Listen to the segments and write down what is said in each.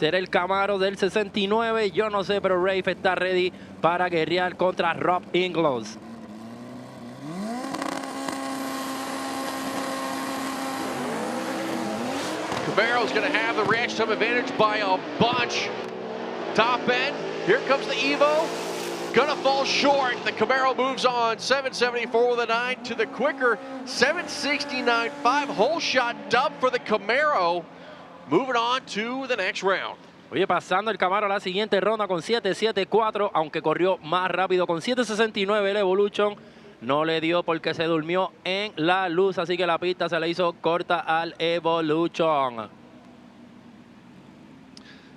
será el Camaro del 69. Yo no sé, pero Rafe está ready para guerrear contra Rob Ingles. Camaro's going to have the reaction time advantage by a bunch. Top end, here comes the Evo. Gonna fall short. The Camaro moves on. 774 with a 9 to the quicker. 769, 5-hole shot dub for the Camaro. Moving on to the next round. Oye, pasando el Camaro a la siguiente ronda con 774, aunque corrió más rápido con 769 el Evolution. No le dio porque se durmió en la luz, así que la pista se le hizo corta al Evolution.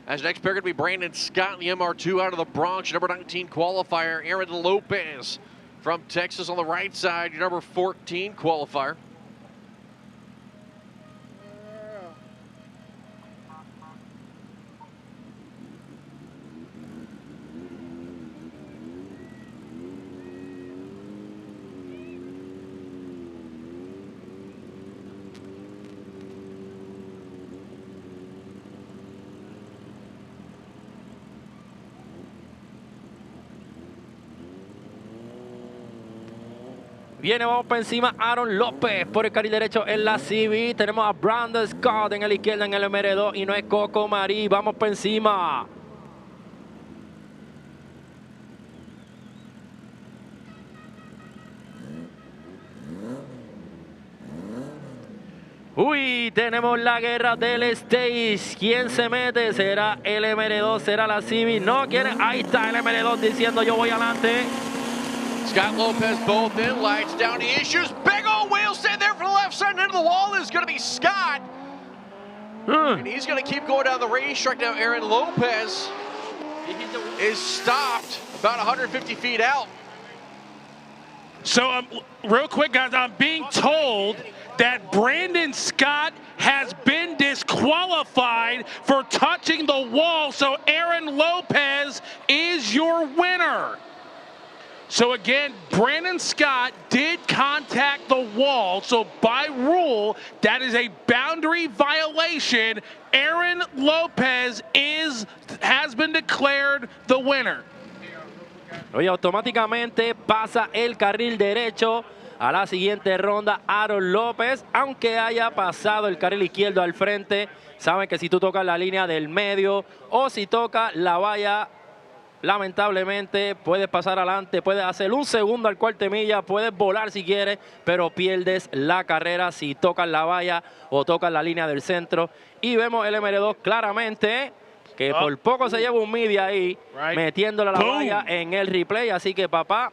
As next pair going to be Brandon Scott in the MR2 out of the Bronx, number 19 qualifier. Aaron Lopez from Texas on the right side, your number 14 qualifier. Viene, vamos para encima, Aaron López por el carril derecho en la CB. Tenemos a Brandon Scott en la izquierda en el MR2 y no es Coco Marí. Vamos para encima. Uy, tenemos la guerra del stage. ¿Quién se mete? ¿Será el MR2? ¿Será la CB? No, ¿quién es? Ahí está el MR2 diciendo yo voy adelante. Scott Lopez both in, lights down, the issues. Big old wheel stand there for the left side, and into the wall is going to be Scott. And he's going to keep going down the racetrack now. Aaron Lopez is stopped about 150 feet out. So, real quick, guys, I'm being told that Brandon Scott has been disqualified for touching the wall. So, Aaron Lopez is your winner. So again, Brandon Scott did contact the wall, so by rule, that is a boundary violation. Aaron Lopez has been declared the winner. Oye, automáticamente pasa el carril derecho a la siguiente ronda Aaron López, aunque haya pasado el carril izquierdo al frente. Saben que si tú tocas la línea del medio o si tocas la valla, lamentablemente puedes pasar adelante, puedes hacer un segundo al cuarto milla, puedes volar si quieres, pero pierdes la carrera si tocas la valla o tocas la línea del centro. Y vemos el MR2 claramente que por poco se lleva un media ahí, metiéndole la valla en el replay. Así que papá,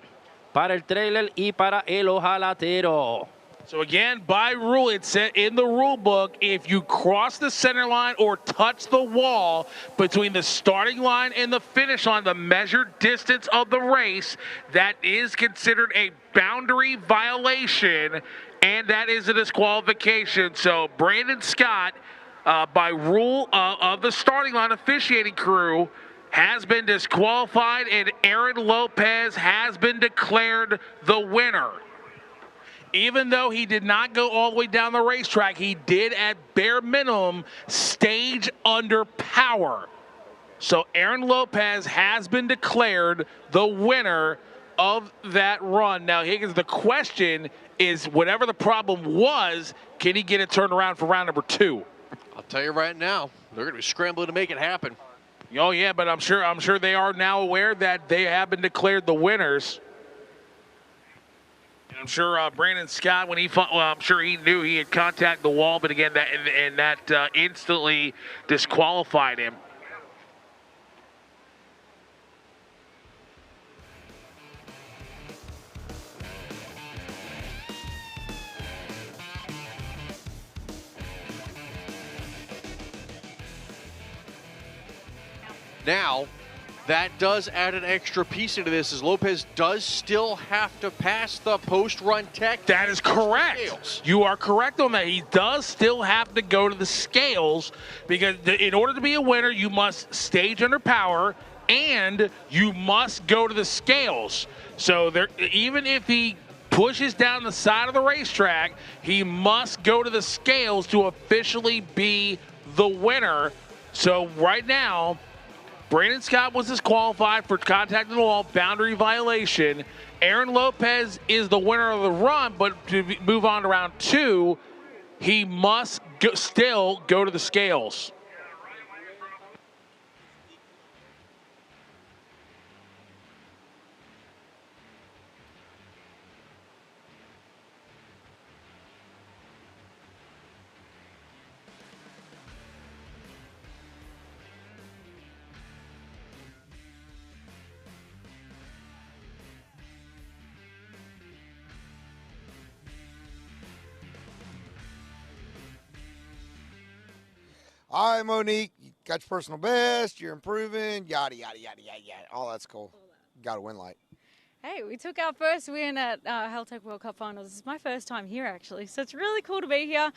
para el trailer y para el ojalatero. So again, by rule, it said in the rule book, if you cross the center line or touch the wall between the starting line and the finish line, the measured distance of the race, that is considered a boundary violation, and that is a disqualification. So Brandon Scott, by rule of the starting line officiating crew, has been disqualified, and Aaron Lopez has been declared the winner. Even though he did not go all the way down the racetrack, he did at bare minimum stage under power. So Aaron Lopez has been declared the winner of that run. Now, Higgins, the question is, whatever the problem was, can he get it turned around for round number 2? I'll tell you right now, they're going to be scrambling to make it happen. Oh yeah, but I'm sure they are now aware that they have been declared the winners. I'm sure Brandon Scott, when he fought, well, I'm sure he knew he had contacted the wall, but again, that instantly disqualified him. Now, that does add an extra piece into this, as Lopez does still have to pass the post-run tech. That is correct. You are correct on that. He does still have to go to the scales, because in order to be a winner, you must stage under power and you must go to the scales. So there, even if he pushes down the side of the racetrack, he must go to the scales to officially be the winner. So right now, Brandon Scott was disqualified for contacting the wall, boundary violation. Aaron Lopez is the winner of the run, but to move on to round 2, he must still go to the scales. All right, Monique, you got your personal best, you're improving, yada, yada, yada, yada, yada. All that's cool. Got a win light. Hey, we took our first win at Haltech World Cup Finals. This is my first time here, actually, so it's really cool to be here.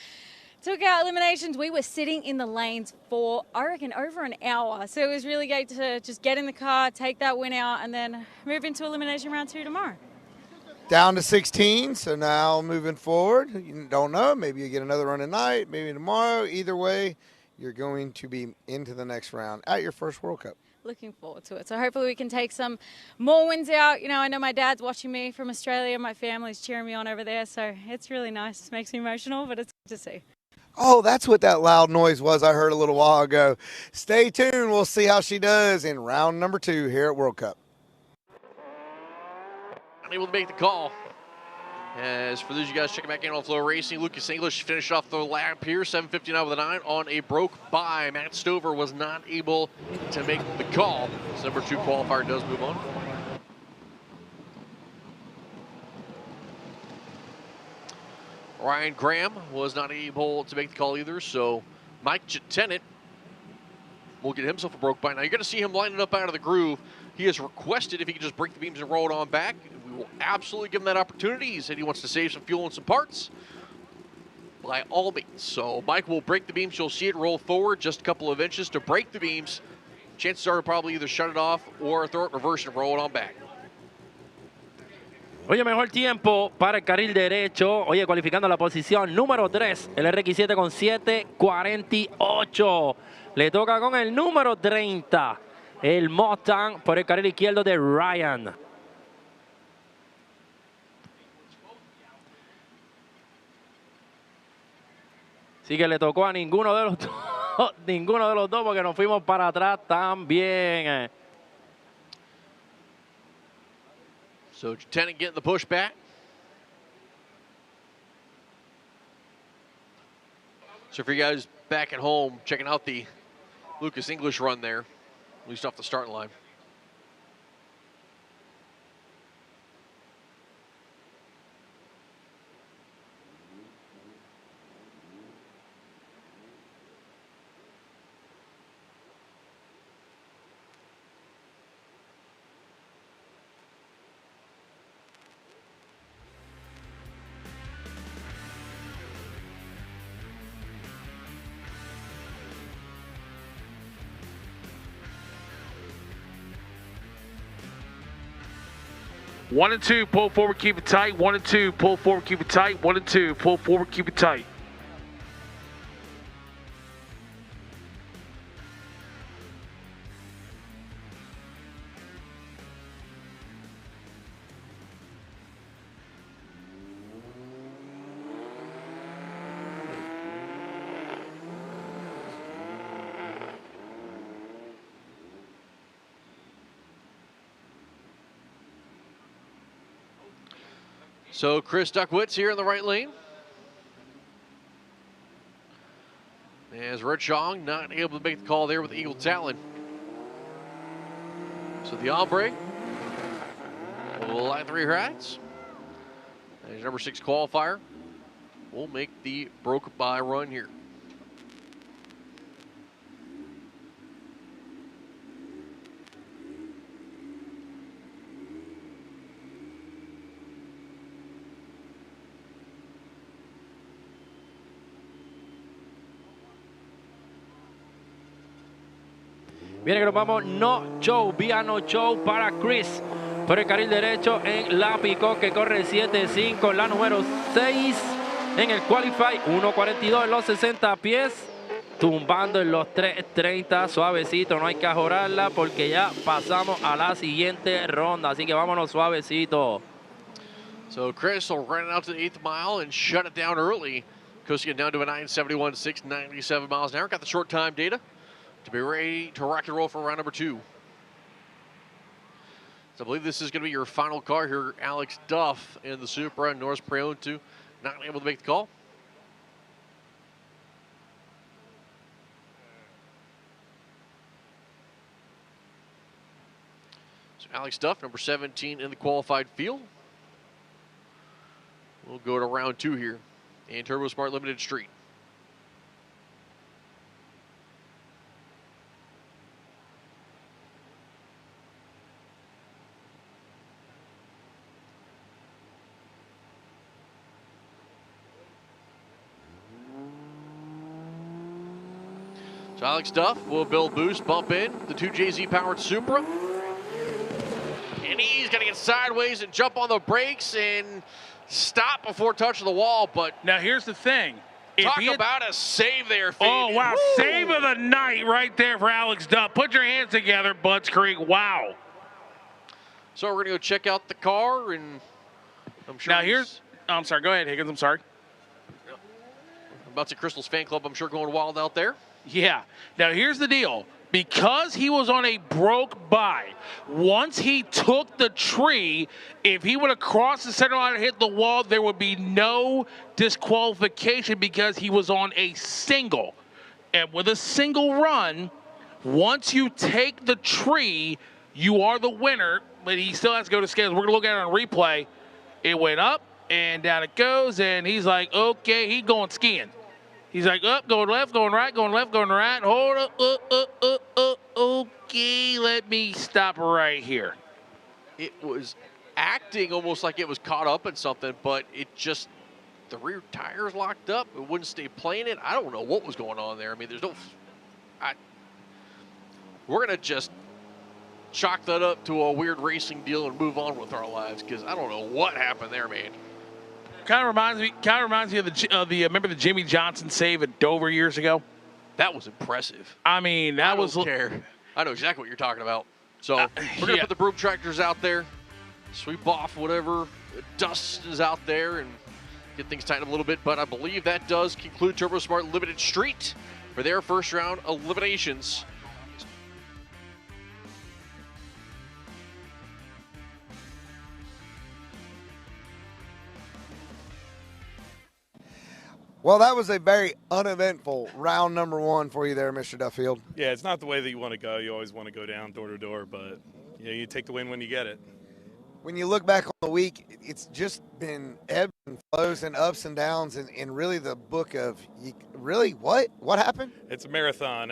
Took our eliminations. We were sitting in the lanes for, I reckon, over an hour. So it was really great to just get in the car, take that win out, and then move into elimination round 2 tomorrow. Down to 16, so now moving forward, you don't know, maybe you get another run tonight, maybe tomorrow. Either way, you're going to be into the next round at your first World Cup. Looking forward to it. So hopefully we can take some more wins out. You know, I know my dad's watching me from Australia. My family's cheering me on over there. So it's really nice. It makes me emotional, but it's good to see. Oh, that's what that loud noise was I heard a little while ago. Stay tuned. We'll see how she does in round number 2 here at World Cup. Unable to make the call. As for those of you guys checking back in on FloRacing, Lucas English finished off the lap here, 7:59 with a 9 on a broke by. Matt Stover was not able to make the call. His number 2 qualifier does move on. Ryan Graham was not able to make the call either, so Mike Tennant will get himself a broke by. Now you're going to see him lining up out of the groove. He has requested if he can just break the beams and roll it on back. We will absolutely give him that opportunity. He said he wants to save some fuel and some parts. By all means. So Mike will break the beams. You'll see it roll forward just a couple of inches to break the beams. Chances are to probably either shut it off or throw it in reverse and roll it on back. Oye, mejor tiempo para el carril derecho. Oye, cualificando la posición número 3, el RX7 con 7:48. Le toca con el número 30, el Mustang por el carril izquierdo de Ryan. Así que le tocó a ninguno de los dos, ninguno de los dos porque nos fuimos para atrás también. So Tennant getting the push back. So for you guys back at home checking out the Lucas English run there, at least off the starting line. One and two, pull forward, keep it tight. 1 and 2, pull forward, keep it tight. 1 and 2, pull forward, keep it tight. So Chris Duckwitz here in the right lane. As Red Chong not able to make the call there with the Eagle Talon. So the Ombre will line 3 rides. And his number 6 qualifier will make the broke by run here. Viene que nos vamos no show, vía no show para Chris. Por el carril derecho en la Picó que corre 7.5, la número 6 en el Qualify, 1.42 en los 60 pies. tumbando en los 3:30, suavecito, no hay que ajorarla porque ya pasamos a la siguiente ronda, así que vámonos suavecito. So Chris will run it out to the 8th mile and shut it down early. Coasting it down to a 971.6, 97 miles an hour. Got the short time data to be ready to rock and roll for round number 2. So I believe this is going to be your final car here. Alex Duff in the Supra, Norris Preonto not able to make the call. So Alex Duff, number 17 in the qualified field. We'll go to round 2 here in Turbo Smart Limited Street. So Alex Duff will build boost, bump in the 2JZ powered Supra. And he's gonna get sideways and jump on the brakes and stop before touching the wall, but now here's the thing. Talk about a save there, Fade. Oh, wow, Woo! Save of the night right there for Alex Duff. Put your hands together, Butts Creek, wow. So we're gonna go check out the car, and I'm sure now here's, I'm sorry, go ahead, Higgins, I'm sorry. About to Crystal's fan club, I'm sure going wild out there. Yeah, now here's the deal. Because he was on a broke by, once he took the tree, if he would have crossed the center line and hit the wall, there would be no disqualification because he was on a single. And with a single run, once you take the tree, you are the winner, but he still has to go to scales. We're going to look at it on replay. It went up, and down it goes, and he's like, okay, he's going skiing. He's like, up, going left, going right, going left, going right. Hold up, okay, let me stop right here. It was acting almost like it was caught up in something, but it just, the rear tires locked up. It wouldn't stay playing it. I don't know what was going on there. I mean, there's no, we're going to just chalk that up to a weird racing deal and move on with our lives because I don't know what happened there, man. Kind of reminds me of the remember the Jimmy Johnson save at Dover years ago? That was impressive. I mean, that was. I don't care. I know exactly what you're talking about. So we're gonna put the broom tractors out there, sweep off whatever dust is out there, and get things tightened up a little bit. But I believe that does conclude Turbo Smart Limited Street for their first round eliminations. Well, that was a very uneventful round number 1 for you there, Mr. Duffield. Yeah, it's not the way that you want to go. You always want to go down door to door, but you take the win when you get it. When you look back on the week, it's just been ebbs and flows and ups and downs, and really the book of, really, what happened? It's a marathon.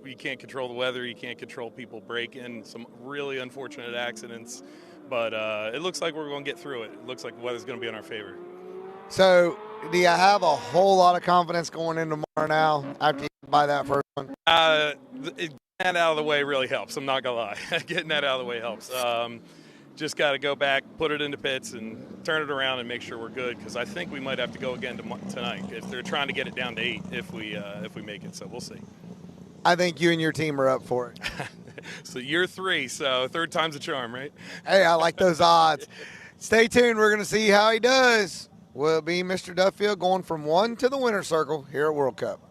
You can't control the weather. You can't control people breaking. Some really unfortunate accidents, but it looks like we're going to get through it. It looks like the weather's going to be in our favor. So, do you have a whole lot of confidence going into tomorrow now after you buy that first one? Getting that out of the way really helps. I'm not going to lie. Getting that out of the way helps. Just got to go back, put it into pits, and turn it around and make sure we're good, because I think we might have to go again tonight if they're trying to get it down to 8 if we make it. So we'll see. I think you and your team are up for it. So year 3, so third time's a charm, right? Hey, I like those odds. Stay tuned. We're going to see how he does. Will be Mr. Duffield going from 1 to the winner's circle here at World Cup.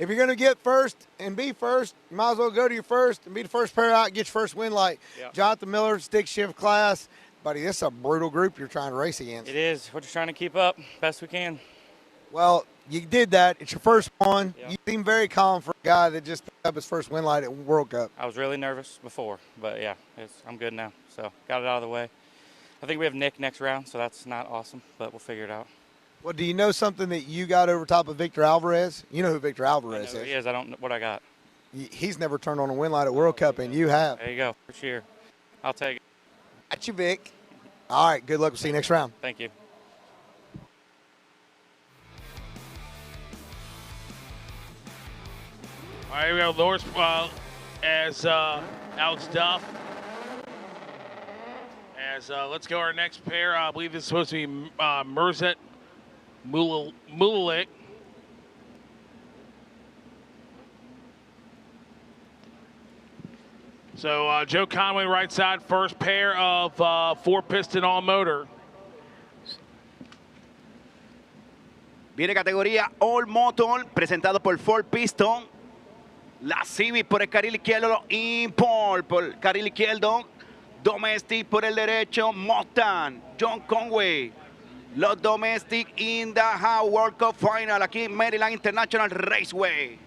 if you're going to get first and be first, you might as well go to your first and be the first pair out, get your first win like Jonathan Miller, stick shift class. Buddy, this is a brutal group you're trying to race against. It is. We're just trying to keep up best we can. Well, you did that. It's your first one. Yep. You seem very calm for a guy that just picked up his first win light at World Cup. I was really nervous before, but yeah, I'm good now. So got it out of the way. I think we have Nick next round, so that's not awesome, but we'll figure it out. Well, do you know something that you got over top of Victor Alvarez? You know who Victor Alvarez I know is. who he is. I don't know what I got. He's never turned on a win light at World Cup, and you have. There you go. For cheer. I'll take it. Got you, Vic. All right, good luck. We'll see you next round. Thank you. All right, here we go. Lawrence as Alex Duff. As let's go our next pair. I believe it's supposed to be Merzet Mulalik. So Joe Conway right side, first pair of 4-piston all-motor. Viene categoría All Motor, presentado por 4-piston. La Civic por el carril izquierdo, Impol por el carril izquierdo. Domestic por el derecho, Mustang, John Conway. Los Domestic in the House World Cup Final aquí en Maryland International Raceway.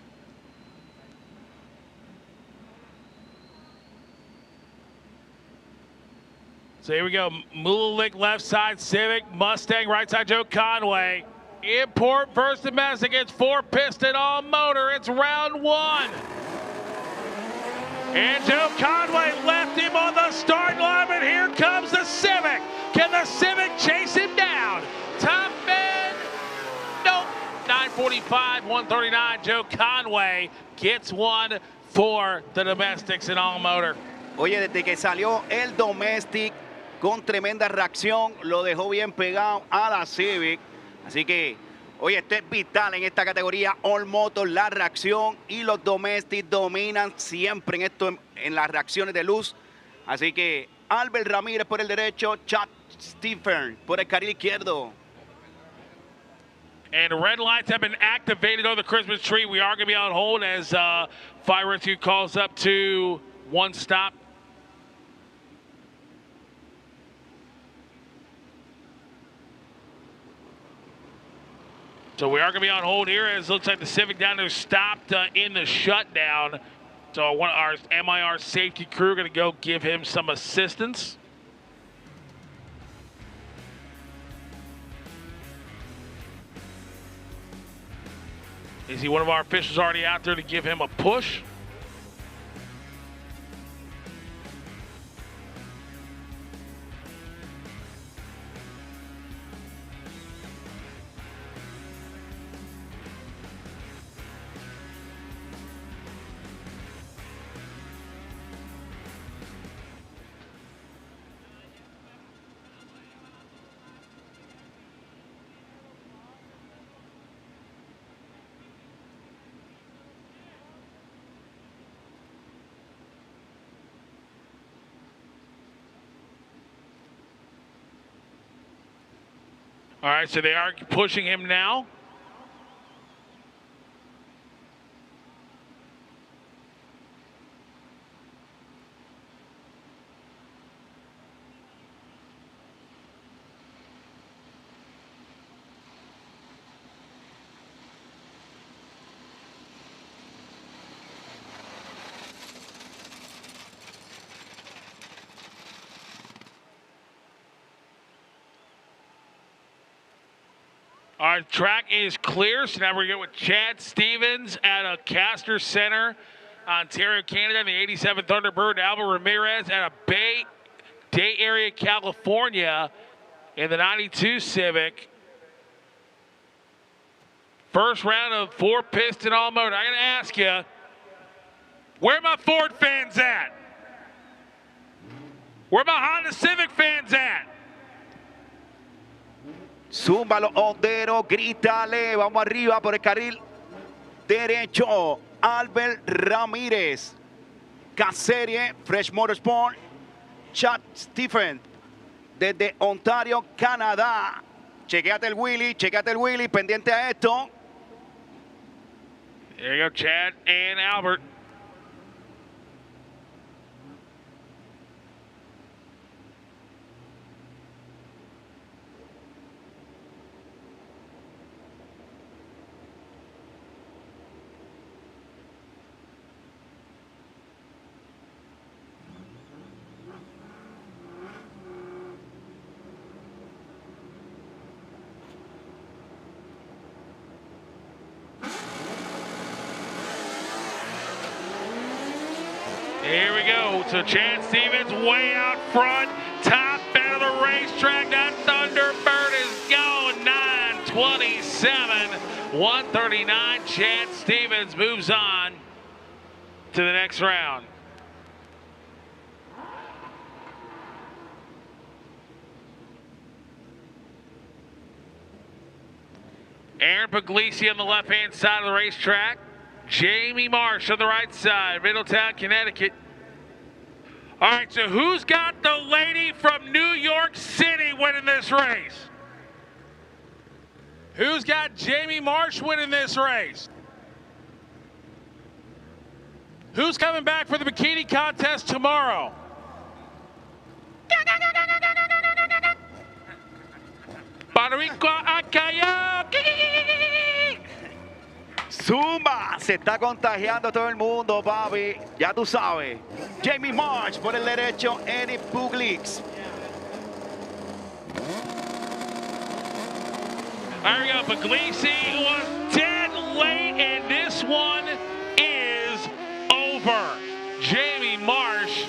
So here we go. Mulalik left side, Civic, Mustang right side, Joe Conway. Import versus domestic. It's 4-piston all motor. It's round 1. And Joe Conway left him on the start line, but here comes the Civic. Can the Civic chase him down? Top end. Nope. 945, 139. Joe Conway gets one for the domestics in all motor. Oye, desde que salió el Domestic con tremenda reacción, lo dejó bien pegado a la Civic. Así que, oye, esto es vital en esta categoría All Motor, la reacción, y los Domestic dominan siempre en esto, en las reacciones de luz. Así que Albert Ramírez por el derecho, Chad Stephen por el carril izquierdo. And red lights have been activated on the Christmas tree. We are going to be on hold as Fire Rescue calls up to one stop. So we are going to be on hold here as it looks like the Civic down there stopped in the shutdown. So our MIR safety crew going to go give him some assistance. Is he one of our officials already out there to give him a push? All right, so they are pushing him now. Our track is clear, so now we're going with Chad Stevens at a Castor Center, Ontario, Canada, in the 87 Thunderbird, Albert Ramirez at a Bay Area, California, in the 92 Civic. First round of 4-piston all motor. I'm going to ask you, where my Ford fans at? Where my Honda Civic fans at? Zúmbalo, Otero, grítale, vamos arriba por el carril derecho. Albert Ramírez, K-Serie, Fresh Motorsport, Chad Stephen, desde Ontario, Canadá. Chequéate el Willy, pendiente a esto. There you go, Chad and Albert. Here we go. So Chad Stevens way out front. Top end of the racetrack. That Thunderbird is going 9:27. 1:39. Chad Stevens moves on to the next round. Aaron Puglisi on the left-hand side of the racetrack. Jamie Marsh on the right side, Middletown, Connecticut. All right, so who's got the lady from New York City winning this race? Who's got Jamie Marsh winning this race? Who's coming back for the bikini contest tomorrow? Barrico Acaya. Zumba, se está contagiando todo el mundo, papi. Ya tú sabes. Jamie Marsh por el derecho, Eddie Puglisi. There we go. Puglisi was dead late, and this one is over. Jamie Marsh,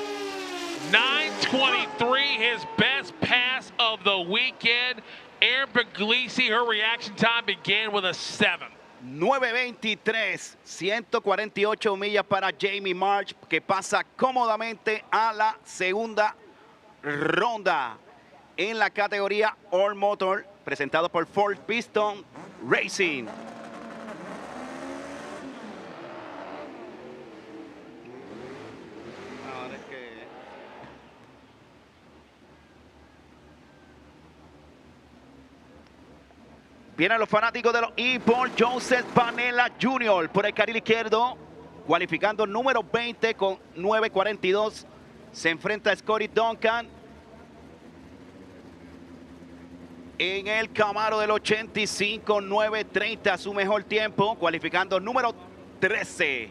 9:23, his best pass of the weekend. Aaron Puglisi, her reaction time began with a 7. 9:23, 148 millas para Jamie Marsh, que pasa cómodamente a la segunda ronda en la categoría All Motor, presentado por Ford Piston Racing. Vienen los fanáticos de los ePort. Joseph Panella Jr. por el carril izquierdo, cualificando número 20 con 9:42. Se enfrenta a Scotty Duncan en el Camaro del 85, 9:30, su mejor tiempo, cualificando número 13.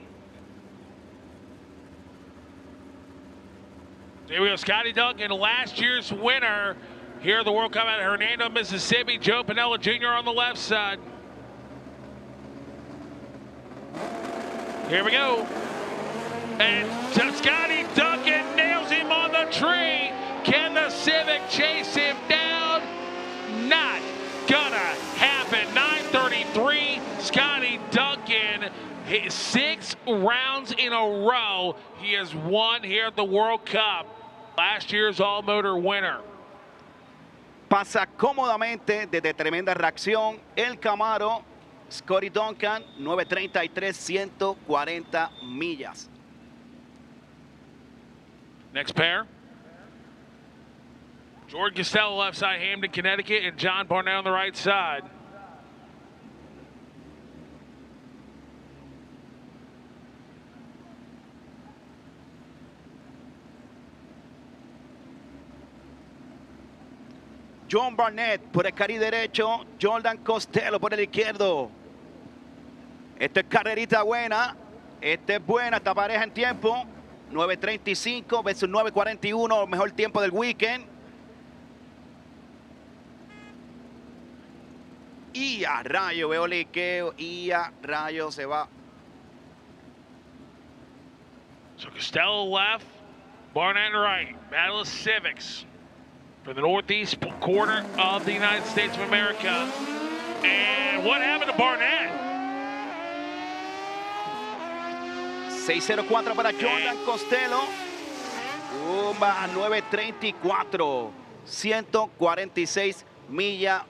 Here we go, Scotty Duncan, last year's winner here at the World Cup at Hernando, Mississippi. Joe Panella Jr. on the left side. Here we go. And Scotty Duncan nails him on the tree. Can the Civic chase him down? Not gonna happen. 9:33. Scotty Duncan, 6 rounds in a row. He has won here at the World Cup. Last year's all-motor winner. Pasa cómodamente desde tremenda reacción el Camaro. Scotty Duncan, 9:33, 140 millas. Next pair. Jordan Costello left side, Hamden, Connecticut, and John Barnett on the right side. John Barnett por el carril derecho, Jordan Costello por el izquierdo. Esta es carrerita buena, esta es buena, esta pareja en tiempo. 9:35 versus 9:41, el mejor tiempo del weekend. Y a rayo, veo liqueo, y a rayo se va. So Costello left, Barnett right. Battle of Civics for the northeast corner of the United States of America. And what happened to Barnett? 6:04 para Jordan Costello. 9:34, 146 millas,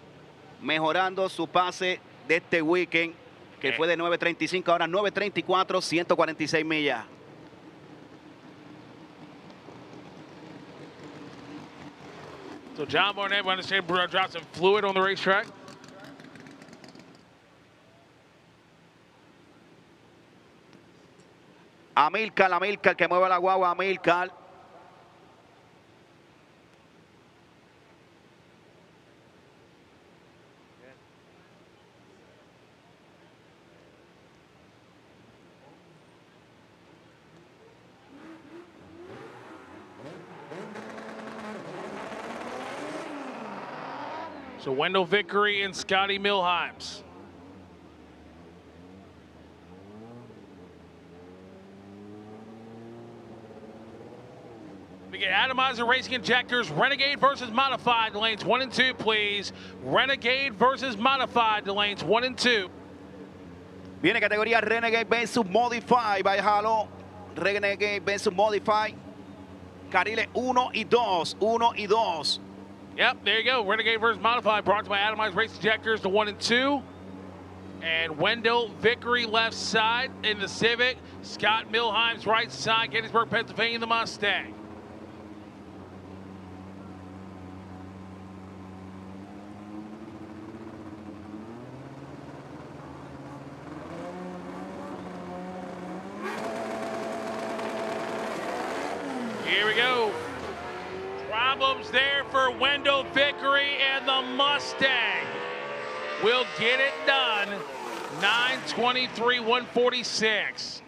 mejorando su pase de este weekend, que fue de 9:35, ahora 9:34, 146 millas. So John Barnett, we understand, dropped some fluid on the racetrack. Amílcar que mueve la guagua, Amílcar. So Wendell Vickery and Scotty Milheims. We get atomizer racing injectors, Renegade versus Modified to lanes 1 and 2, please. Renegade versus Modified to lanes 1 and 2. Viene categoría Renegade versus Modify. Bájalo. Renegade versus Modify. Carriles 1 y 2. 1 y 2. Yep, there you go. Renegade versus Modified, brought to you by Atomized Race Injectors to 1 and 2. And Wendell Vickery left side in the Civic. Scott Milheims right side, Gettysburg, Pennsylvania, the Mustang. Here we go. Problems there for Wendell Vickery and the Mustang. Will get it done. 9:23, 146.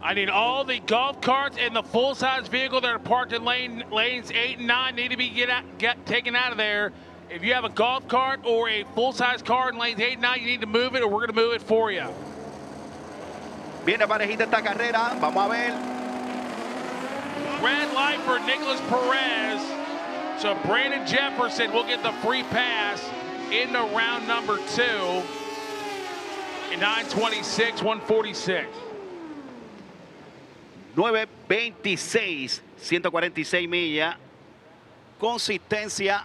I need all the golf carts and the full-size vehicle that are parked in lanes 8 and 9 need to be taken out of there. If you have a golf cart or a full-size car in lanes 8 and 9, you need to move it or we're going to move it for you. Viene parejita esta carrera. Vamos a ver. Red light for Nicholas Perez. So Brandon Jefferson will get the free pass into round number 2 in 9:26, 146. 9:26, 146 millas. Consistencia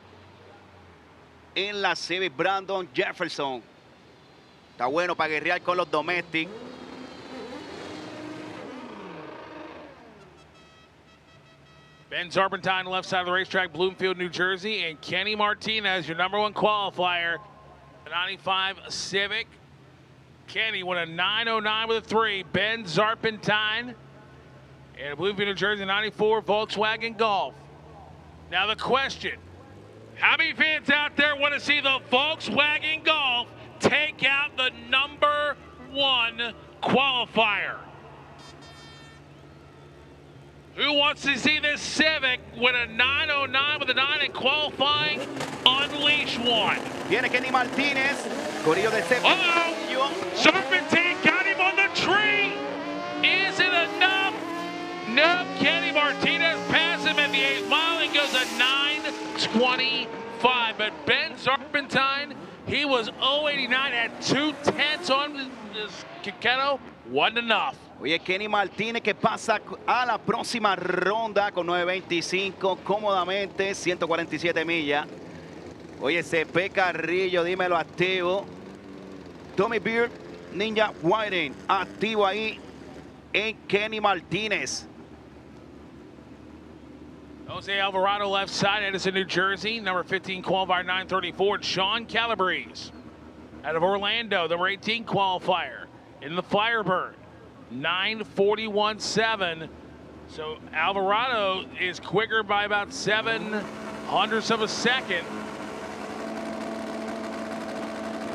en la Civic Brandon Jefferson. Está bueno para guerrear con los domestic. Ben Zarpentine, left side of the racetrack, Bloomfield, New Jersey, and Kenny Martinez, your number 1 qualifier, the 95 Civic. Kenny went a 9:09 with a 3. Ben Zarpentine, and Bloomfield, New Jersey, 94 Volkswagen Golf. Now the question, how many fans out there want to see the Volkswagen Golf take out the number 1 qualifier? Who wants to see this Civic with a 9:09 with a 9 in qualifying unleash one? Viene Kenny Martinez. Corillo de Civic. Uh-oh! Serpentine got him on the tree. Is it enough? No, Kenny Martinez passes him at the 8th mile and goes a 9:25. But Ben Serpentine, he was 0.89 at 2/10 on this Kiketto. Wasn't enough. Oye, Kenny Martínez que pasa a la próxima ronda con 9.25 cómodamente, 147 millas. Oye, CP Carrillo, dímelo activo. Tommy Beard, Ninja Whiting, activo ahí en Kenny Martínez. Jose Alvarado left side, Edison, New Jersey, number 15 qualifier, 934. Sean Calabrese out of Orlando, number 18 qualifier in the Firebird. 9:41.7. So Alvarado is quicker by about 0.07 of a second.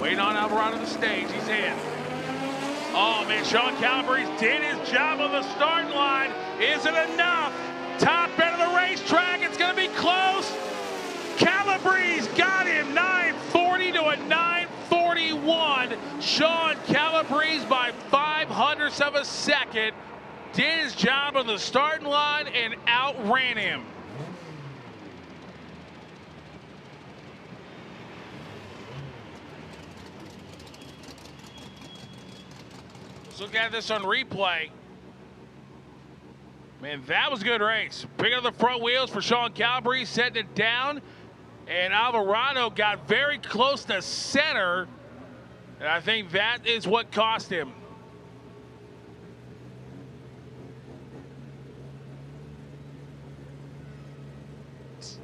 Waiting on Alvarado to the stage. He's in. Oh, man, Sean Calabrese did his job on the starting line. Is it enough? Top end of the racetrack. It's going to be close. Calabrese got him 940 to a 941. Sean Calabrese by 0.05 of a second did his job on the starting line and outran him. Let's look at this on replay. Man, that was a good race. Picking up the front wheels for Sean Calabrese, setting it down. And Alvarado got very close to center. And I think that is what cost him.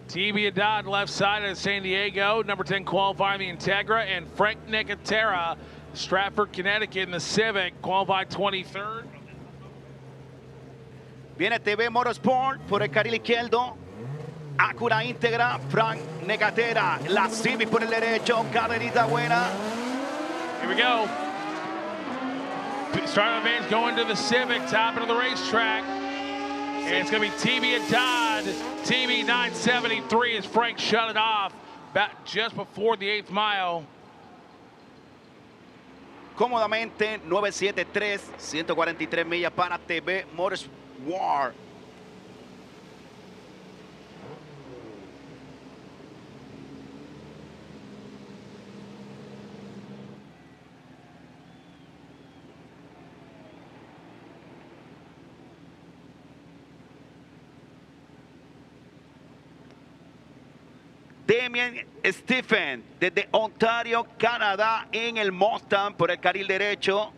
TV Haddad left side of San Diego, number 10 qualifying the Integra, and Frank Nicotera, Stratford, Connecticut in the Civic, qualified 23rd. Viene TV Motorsport por el carril izquierdo. Acura íntegra, Frank Nicotera, la Civic por el derecho, carrerita buena. Here we go. Starting man's going to the Civic, top of the racetrack. And it's going to be TV Haddad, TV 973 as Frank shut it off back just before the 8th mile. Cómodamente 973, 143 millas para TV Motorsport. Damien Stephen desde Ontario, Canadá, en el Mustang por el carril derecho.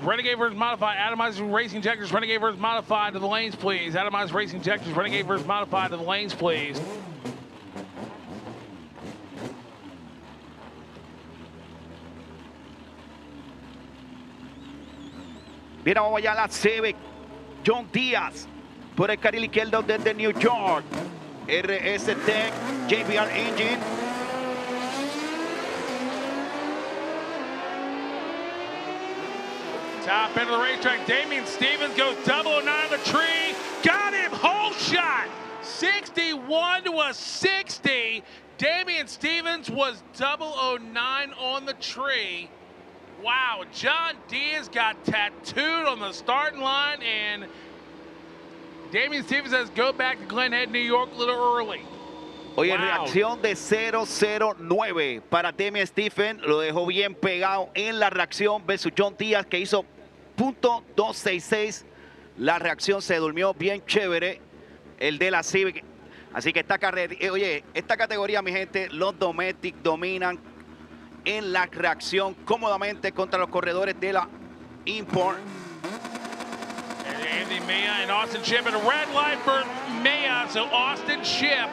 Renegade versus Modified, Atomized Racing Injectors, Renegade versus Modified to the lanes, please. Atomized Racing Injectors, Renegade versus Modified to the lanes, please. Mira, vamos allá a la Civic. John Díaz por el carril izquierdo desde New York. RS Tech, JBR Engine. Top end of the racetrack, Damien Stevens goes 009 on the tree. Got him, whole shot. 61 to a 60. Damien Stevens was 009 on the tree. Wow, John Diaz got tattooed on the starting line, and Damien Stevens says go back to Glen Head, New York a little early. Oye, Wow. reacción de 009 para Damien Stephen. Lo dejó bien pegado en la reacción versus John Díaz, que hizo .266. La reacción se durmió bien chévere, el de la Civic. Así que esta carrera, oye, esta categoría, mi gente, los Domestic dominan en la reacción cómodamente contra los corredores de la Import. Andy Maya and Austin Ship, and a red light for Maya, so Austin Ship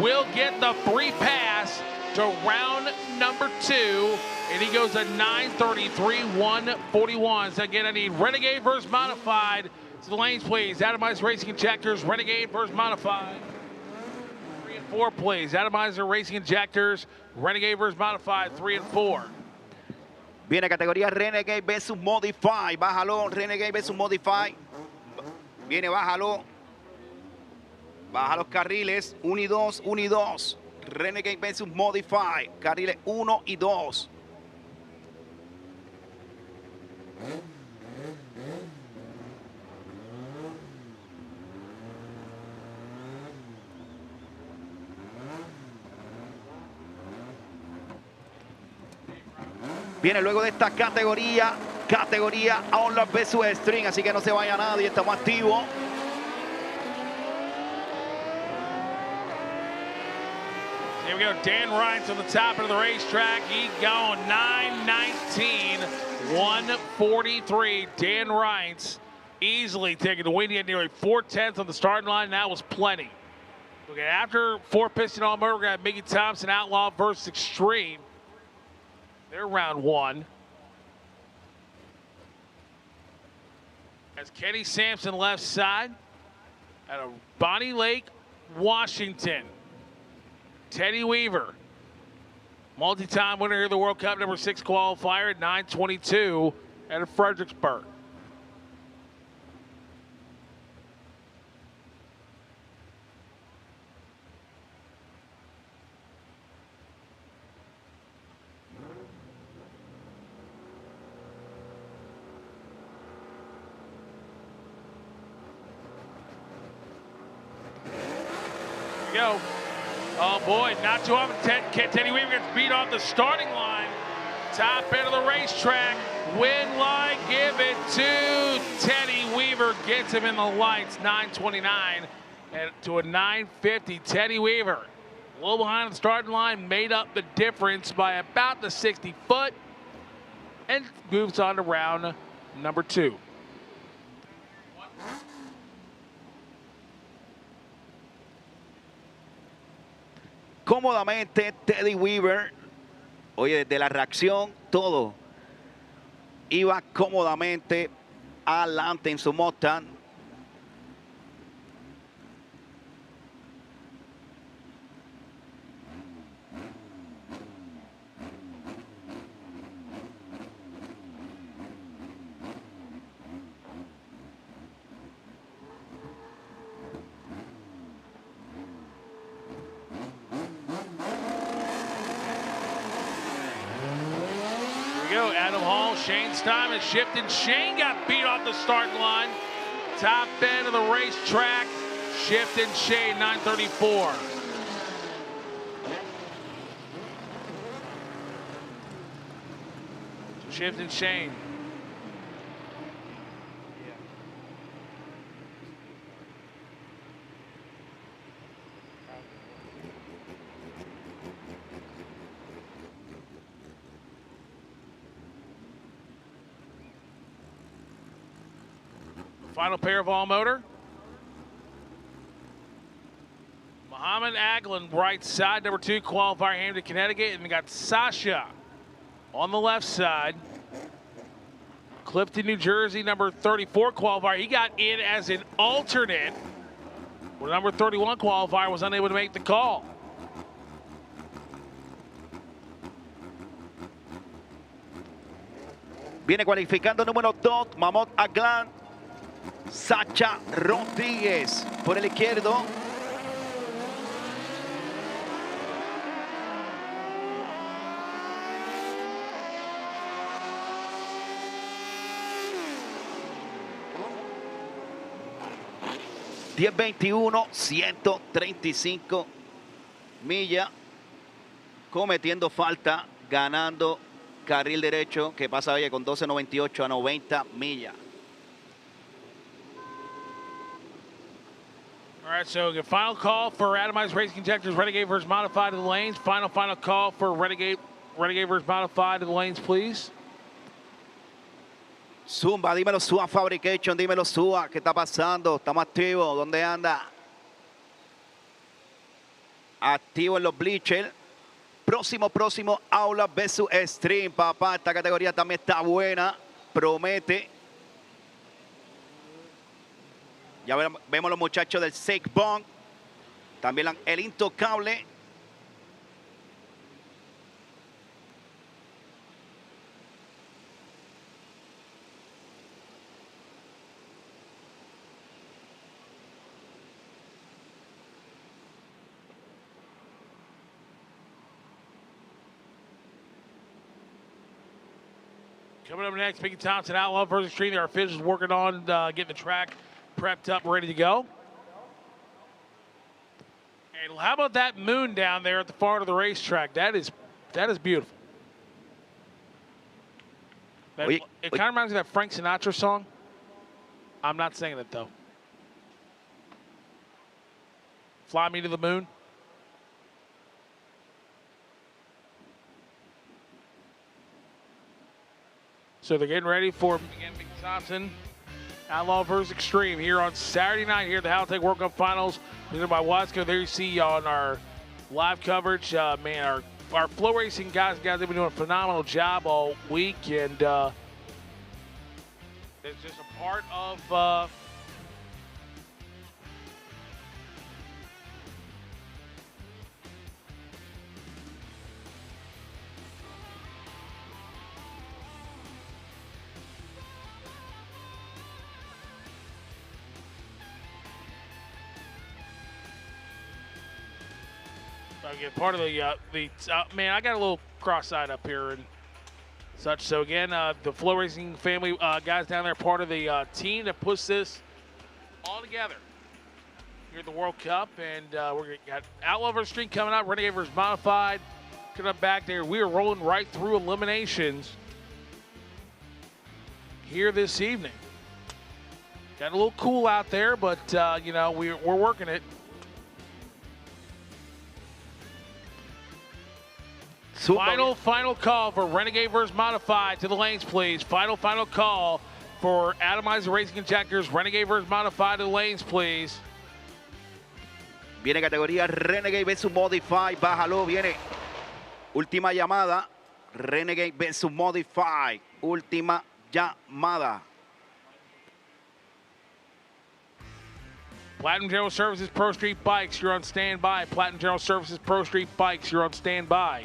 will get the free pass to round number 2 And he goes a 9:33, 1:41. So again, I need Renegade versus Modified. To the lanes, please. Atomizer Racing Injectors, Renegade versus Modified. 3 and 4, please. Atomizer Racing Injectors, Renegade versus Modified, 3 and 4. Viene categoría Renegade versus Modify. Bájalo, Renegade versus Modify. Viene, bájalo. Baja los carriles. 1 y 2, 1 y 2. Renegade versus Modify. Carriles 1 y 2. Viene luego de esta categoría Outlaw versus String, así que no se vaya nadie, estamos activos. Here we go, Dan Rines on the top of the racetrack. He going 9:19, 1:43. Dan Rines easily taking the win. He had nearly 4/10 on the starting line. That was plenty. Okay, after 4-piston all-motor, we're going to have Mickey Thompson, Outlaw versus Extreme. They're round 1. As Kenny Sampson left side out of Bonnie Lake, Washington. Teddy Weaver, multi-time winner of the World Cup, number 6 qualifier at 9:22 out of Fredericksburg. Go. Oh boy, not too often. Teddy Weaver gets beat off the starting line. Top end of the racetrack. Win line, give it to Teddy Weaver. Gets him in the lights. 9:29 and to a 9:50. Teddy Weaver, a little behind the starting line, made up the difference by about the 60 foot and moves on to round number 2. Cómodamente Teddy Weaver, oye, desde la reacción todo iba cómodamente adelante en su Mustang. Adam Hall, Shane's time is shifting. Shane got beat off the starting line. Top end of the racetrack. Shifting Shane, 9:34. Shifting Shane. Final pair of all motor. Muhammad Aglin, right side, number 2 qualifier, Hampton, Connecticut. And we got Sasha on the left side. Clifton, New Jersey, number 34 qualifier. He got in as an alternate, where number 31 qualifier was unable to make the call. Viene cualificando número 2, Muhammad Aglin. Sacha Rodríguez por el izquierdo. (10:21, 135 millas. Cometiendo falta, ganando carril derecho que pasa oye, con 12:98 a 90 millas. All right, so the final call for Atomizer Racing Injectors, Renegade versus Modified to the lanes. Final call for Renegade versus Modified to the lanes, please. Zumba, dímelo Sua Fabrication, dímelo Sua, ¿qué está pasando? Estamos activos, ¿dónde anda? Activo en los bleachers. próximo Outlaw versus Extreme, papá. Esta categoría también está buena, promete. Ya vemos los muchachos del Sake Bong. También el Intocable. Coming up next, Mickey Thompson, Outlaw versus Extreme. Our officials working on getting the track prepped up, ready to go. And how about that moon down there at the far end of the racetrack? That is beautiful. It kind of reminds me of that Frank Sinatra song. I'm not singing it, though. Fly Me to the Moon. So they're getting ready for, again, Mickey Thompson, Outlaw versus Extreme here on Saturday night here at the Haltech World Cup Finals. Presented by Watsco. There you see on our live coverage, man, our FloRacing guys, they've been doing a phenomenal job all week, and it's just a part of again, part of the man, I got a little cross-eyed up here and such. So again, the FloRacing family guys down there, part of the team that puts this all together here at the World Cup, and we're got Outlaw versus Extreme coming up, Renegade versus Modified coming up back there. We are rolling right through eliminations here this evening. Got a little cool out there, but you know, we're working it. Final call for Renegade versus Modified. To the lanes, please. Final call for Atomizer Racing Injectors. Renegade versus Modified to the lanes, please. Viene categoría Renegade versus Modified. Bájalo, viene. Última llamada. Renegade versus Modified. Última llamada. Platinum General Services Pro Street Bikes, you're on standby. Platinum General Services Pro Street Bikes, you're on standby.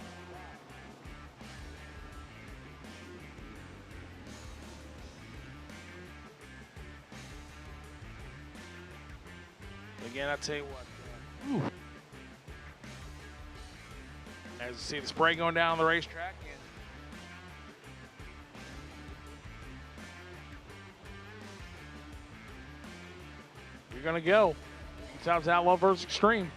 Again, I tell you what. As you see the spray going down the racetrack. You're going to go. Sometimes Outlaw versus Extreme.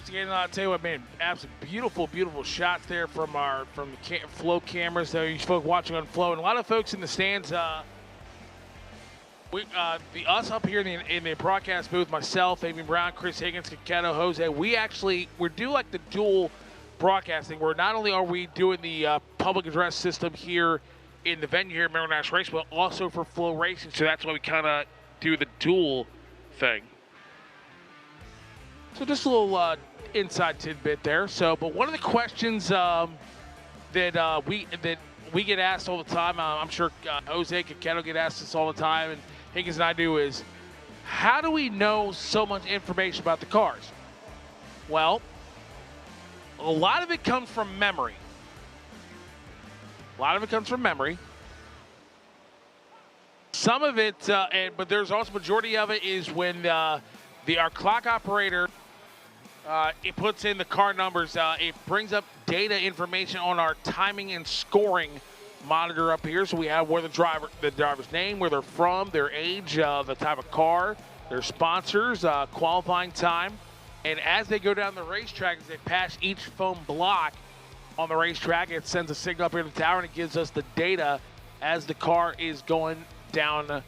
Again, I'll tell you what, man, absolutely beautiful shots there from the Flow cameras. So you folks watching on Flow, and a lot of folks in the stands. Us up here in the broadcast booth, myself, Fabian Brown, Chris Higgins, Kaketo, Jose. We do like the dual broadcasting, where not only are we doing the public address system here in the venue here at Maryland National Race, but also for FloRacing. So that's why we kind of do the dual thing. So just a little inside tidbit there. So, but one of the questions that we get asked all the time, I'm sure Jose Kaketo get asked this all the time, and Higgins and I do, is how do we know so much information about the cars? Well, a lot of it comes from memory. Some of it, but there's also majority of it is when our clock operator it puts in the car numbers. It brings up data information on our timing and scoring monitor up here. So we have where the driver's name, where they're from, their age, the type of car, their sponsors, qualifying time. And as they go down the racetrack, as they pass each foam block, on the racetrack. It sends a signal up here to the tower, and it gives us the data as the car is going down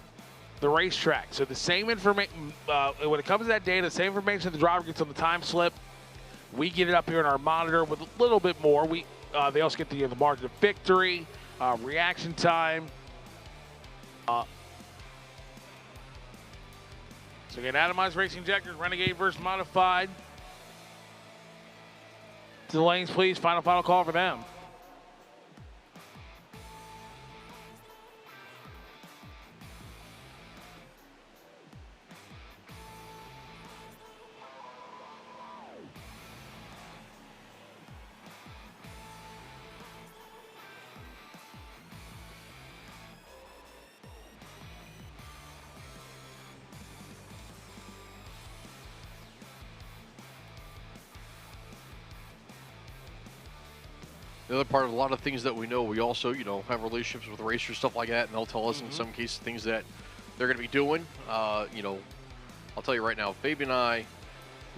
the racetrack. So the same information, when it comes to that data, the same information the driver gets on the time slip, we get it up here in our monitor with a little bit more. They also get the margin of victory, reaction time. So again, atomized racing injectors, Renegade versus Modified. To the lanes, please. Final call for them. The other part of a lot of things that we know, we also, have relationships with racers, stuff like that, and they'll tell us in some cases things that they're going to be doing. I'll tell you right now, Fabian and I,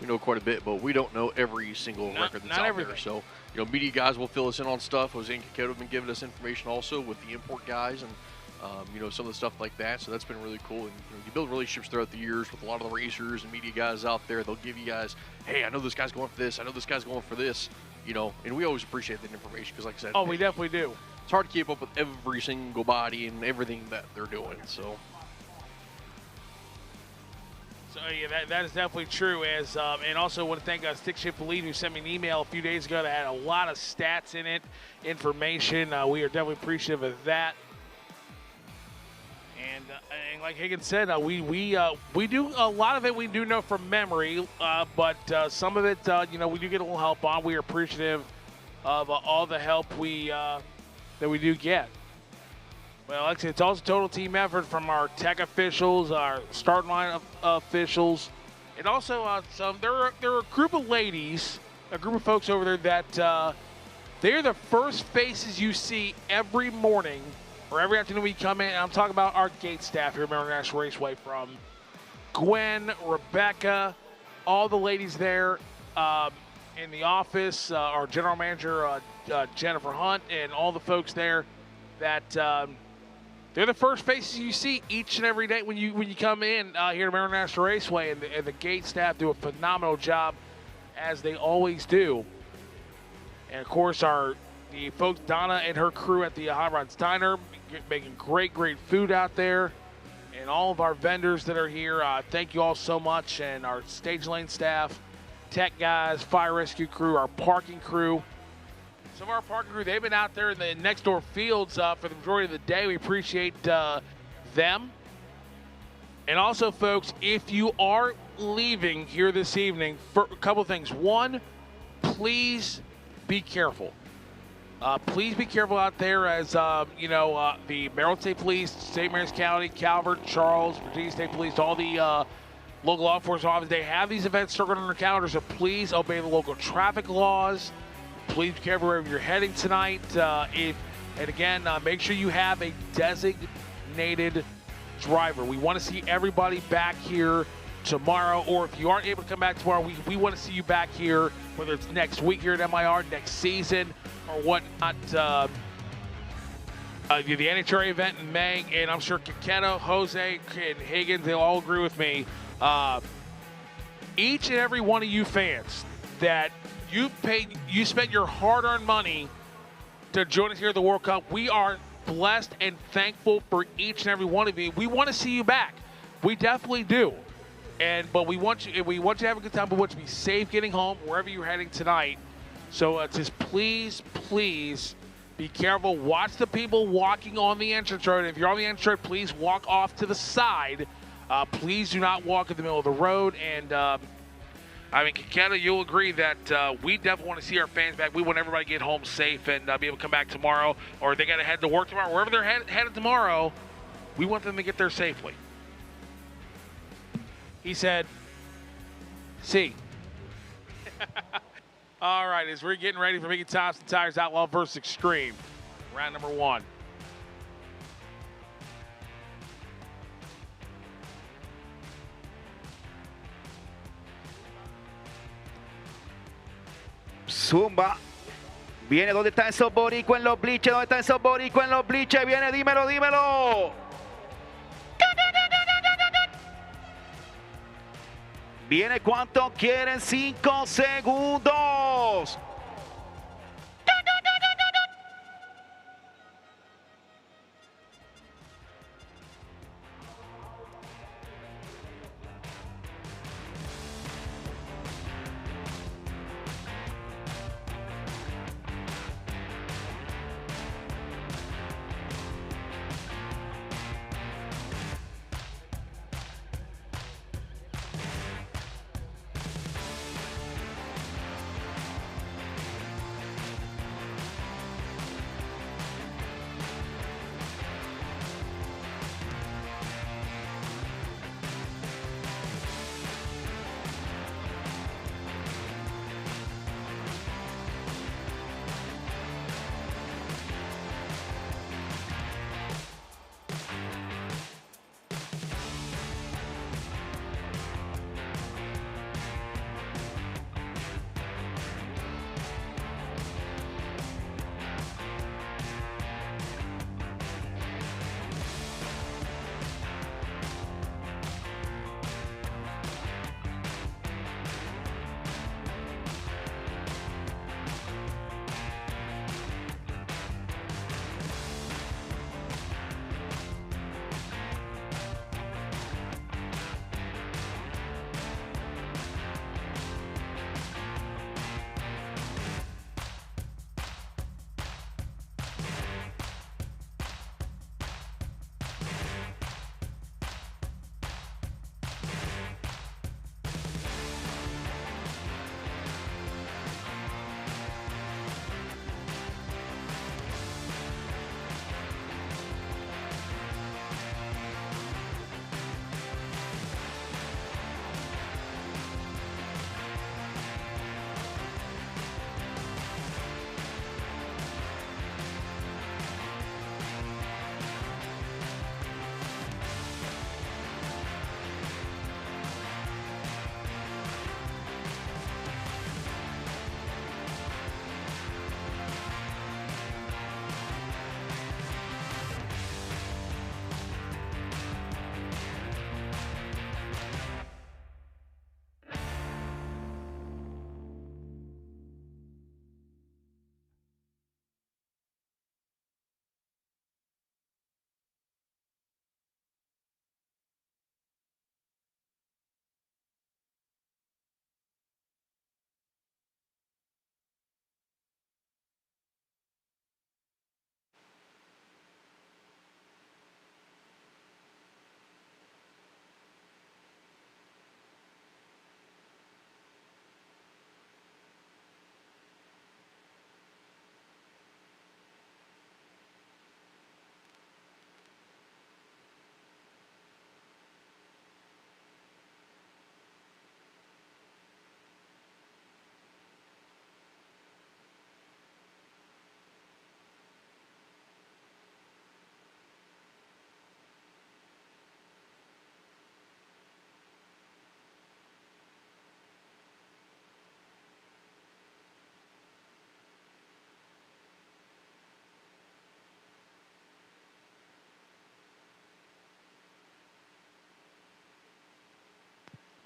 we know quite a bit, but we don't know every single record that's out there. So, media guys will fill us in on stuff. Jose and Kaketo have been giving us information also with the import guys and, some of the stuff like that. So that's been really cool. And you build relationships throughout the years with a lot of the racers and media guys out there. They'll give you guys, hey, I know this guy's going for this. I know this guy's going for this. And we always appreciate that information because, like I said, oh, we definitely do. It's hard to keep up with every single body and everything that they're doing. So yeah, that is definitely true. And also want to thank Stick Shift Believe, who sent me an email a few days ago that had a lot of stats in it, information. We are definitely appreciative of that. And like Higgins said, we do a lot of it. We do know from memory, but some of it, we do get a little help on. We are appreciative of all the help that we do get. Well, like I said, it's also a total team effort from our tech officials, our start line officials, and also there are a group of ladies, a group of folks over there that they're the first faces you see every morning. Or every afternoon we come in, and I'm talking about our gate staff here at International Raceway, from Gwen, Rebecca, all the ladies there in the office, our general manager, Jennifer Hunt, and all the folks there that they're the first faces you see each and every day when you come in here at International Raceway, and the gate staff do a phenomenal job, as they always do. And, of course, the folks, Donna and her crew at the Hot Rods Diner, making great food out there, and all of our vendors that are here. Thank you all so much, and our stage lane staff, tech guys, fire rescue crew, our parking crew. Some of our parking crew, they've been out there in the next door fields for the majority of the day. We appreciate them. And also, folks, if you are leaving here this evening, for a couple things. One, please be careful. Please be careful out there, as the Maryland State Police, St. Mary's County, Calvert, Charles, Virginia State Police, all the local law enforcement officers, they have these events circled on their calendar, so please obey the local traffic laws. Please be careful wherever you're heading tonight. Make sure you have a designated driver. We want to see everybody back here tomorrow, or if you aren't able to come back tomorrow, we want to see you back here, whether it's next week here at MIR, next season, or whatnot. The NHRA event in May, and I'm sure Kaketo, Jose, and Higgins, they'll all agree with me. Each and every one of you fans that you spent your hard-earned money to join us here at the World Cup, we are blessed and thankful for each and every one of you. We want to see you back. We definitely do. But we want you to have a good time. We want you to be safe getting home wherever you're heading tonight. So just please be careful. Watch the people walking on the entrance road. If you're on the entrance road, please walk off to the side. Please do not walk in the middle of the road. And Kaketo, you'll agree that we definitely want to see our fans back. We want everybody to get home safe and be able to come back tomorrow, or if they got to head to work tomorrow, wherever they're headed tomorrow, we want them to get there safely. He said, see. All right, as we're getting ready for Mickey Thompson Tires Outlaw versus Extreme, round number 1. Zumba Viene, ¿dónde están esos boricuas en los bliches? ¿Dónde están esos boricuas en los bliches? Viene, dímelo, dímelo. Viene, ¿cuánto quieren? 5 segundos.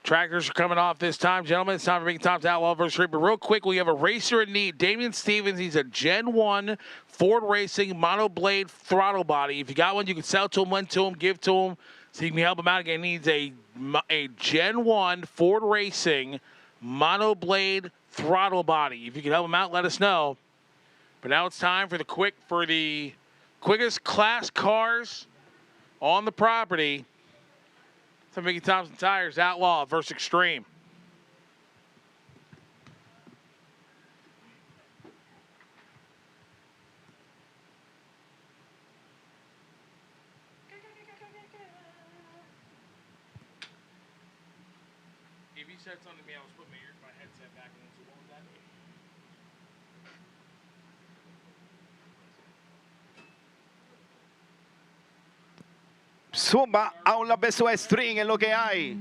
Tractors are coming off this time. Gentlemen, it's time for Big Tom's Outlaw versus Reaper. Real quick, we have a racer in need. Damian Stevens, he's a Gen 1 Ford Racing monoblade throttle body. If you got one, you can sell to him, lend to him, give to him, so you can help him out again. He needs a Gen 1 Ford Racing monoblade throttle body. If you can help him out, let us know. But now it's time for the quickest class cars on the property. So Mickey Thompson Tires, Outlaw versus Extreme. If you said something to me, I was putting my headset back in. So what was that? Zumba, Outlaw versus Extreme es lo que hay.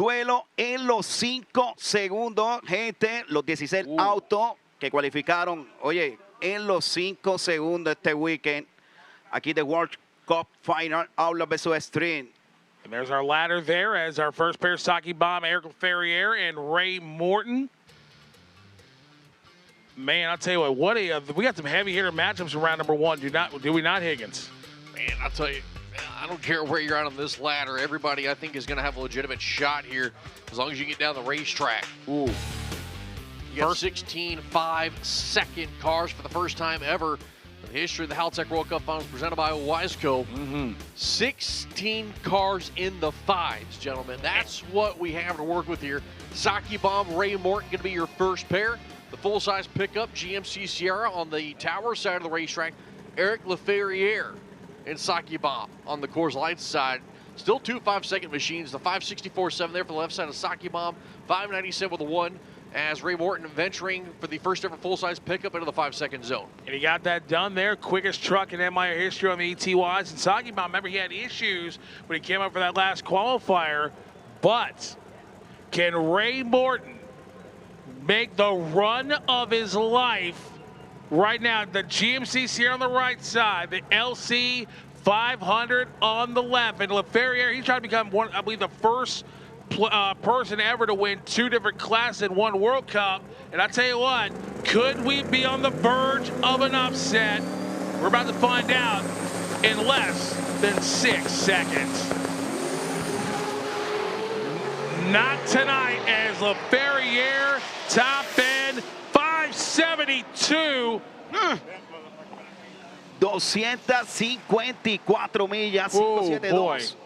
duelo en los 5 segundos, gente. Los 16 autos que cualificaron, oye, en los 5 segundos este weekend. Aquí de World Cup Final, Outlaw vs. Stream. And there's our ladder there as our first pair, Saki Bomb, Eric Ferrier, and Ray Morton. Man, I'll tell you what we got some heavy hitter matchups in round number 1. Do we not, Higgins? Man, I'll tell you, I don't care where you're at on this ladder. Everybody, I think, is going to have a legitimate shot here as long as you get down the racetrack. Ooh. You got 16 5-second cars for the first time ever in the history of the Haltech World Cup Finals presented by Wiseco. 16 cars in the 5s, gentlemen. That's what we have to work with here. Saki Bomb, Ray Morton going to be your first pair. The full-size pickup, GMC Sierra on the tower side of the racetrack. Eric Leferrier and Saki Bomb on the Coors Light side. Still 2 5-second machines. The 564.7 there for the left side of Saki Bomb. 597 with a 1 as Ray Morton venturing for the first ever full-size pickup into the 5-second zone. And he got that done there. Quickest truck in MIA history on the ETYs. And Saki Bomb, remember, he had issues when he came up for that last qualifier. But can Ray Morton make the run of his life right now? The GMC Sierra on the right side, the LC 500 on the left, and LaFerriere, he's trying to become one, I believe, the first person ever to win 2 different classes in 1 World Cup. And I tell you what, could we be on the verge of an upset? We're about to find out in less than 6 seconds. Not tonight, as LaFerriere, top end, 572. 254 millas, 572.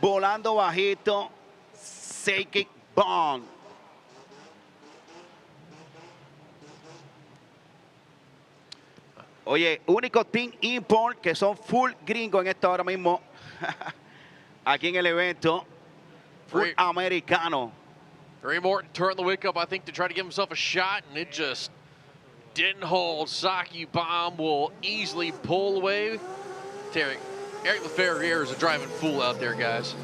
Volando bajito, Saki Bomb. Oye, único team import que son full gringo en esta hora mismo. Aquí en el evento. Full americano. Ray Morton turned the wick up, I think, to try to give himself a shot, and it just didn't hold. Saki Bomb will easily pull away. Eric Leferrier is a driving fool out there, guys.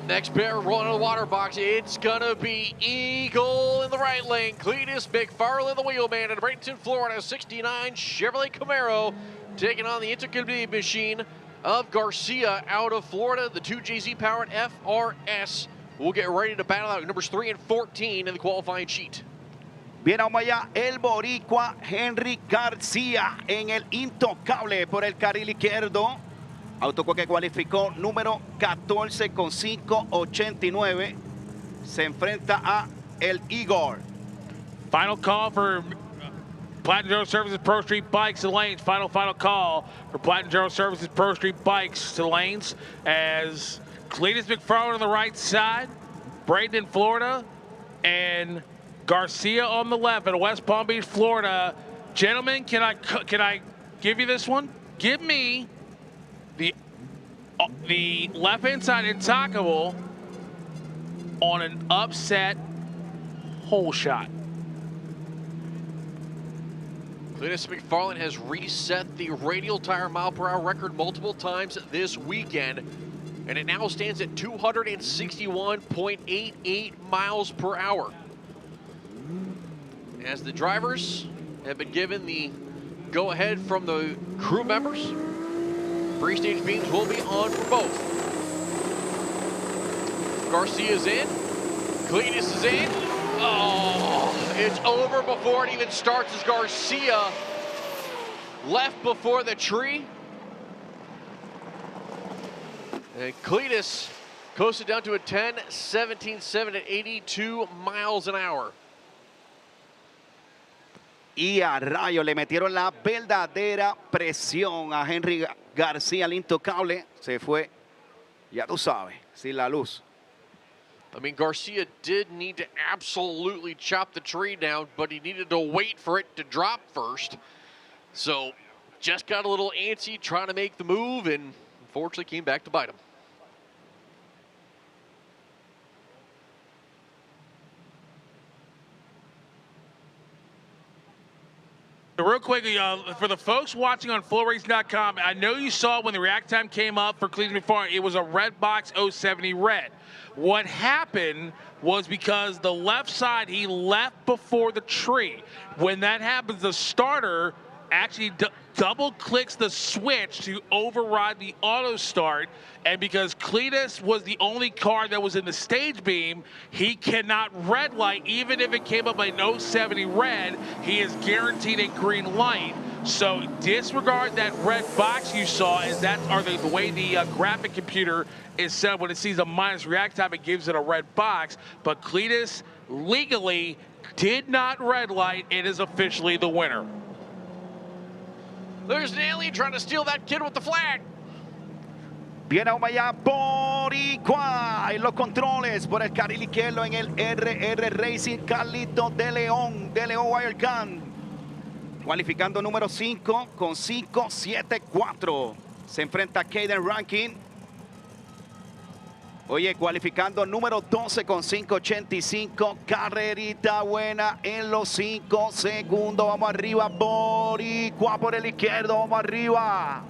Next pair rolling in the water box. It's gonna be Eagle in the right lane. Cletus McFarland, the wheelman, in Bradenton, Florida, 69 Chevrolet Camaro, taking on the interconnected machine of Garcia out of Florida, the 2JZ powered FRS. We'll get ready to battle out numbers 3 and 14 in the qualifying sheet. Viene allá el boricua Henry García en el intocable por el carril izquierdo. Auto que cualificó número 14 con 5.89. Se enfrenta a el Igor. Final call for Platinum General Services Pro Street Bikes to lanes. Final call for Platinum General Services Pro Street Bikes to lanes as Cletus McFarland on the right side, Bradenton, Florida, and Garcia on the left in West Palm Beach, Florida. Gentlemen, can I give you this one? Give me the left-hand side intackable on an upset hole shot. Cletus McFarland has reset the radial tire mile per hour record multiple times this weekend, and it now stands at 261.88 miles per hour. As the drivers have been given the go-ahead from the crew members, 3-stage beams will be on for both. Garcia's in, Cletus is in. Oh, it's over before it even starts as Garcia left before the tree. And Cletus coasted down to a 10.17.7 at 82 miles an hour. Y a rayo le metieron la verdadera presión a Henry García, el intocable. Se fue, ya tú sabes, sin la luz. I mean, Garcia did need to absolutely chop the tree down, but he needed to wait for it to drop first. So just got a little antsy trying to make the move, and unfortunately came back to bite him. Real quick, for the folks watching on FloRacing.com, I know you saw when the react time came up for Cleveland before, it was a red box 070 red. What happened was because the left side, he left before the tree. When that happens, the starter actually double clicks the switch to override the auto start, and because Cletus was the only car that was in the stage beam, he cannot red light. Even if it came up like an 070 red, he is guaranteed a green light. So disregard that red box you saw, as that are the way the graphic computer is set up. When it sees a minus react time, it gives it a red box. But Cletus legally did not red light. It is officially the winner. There's an alien trying to steal that kid with the flag. Viene Humaya Boricua en los controles por el carril izquierdo en el RR Racing. Carlito de León Wildcard. Cualificando número 5 con 5.74. Se enfrenta a Caden Rankin. Oye, cualificando número 12 con 5.85. Carrerita buena en los 5 segundos. Vamos arriba, Boricua por el izquierdo. Vamos arriba.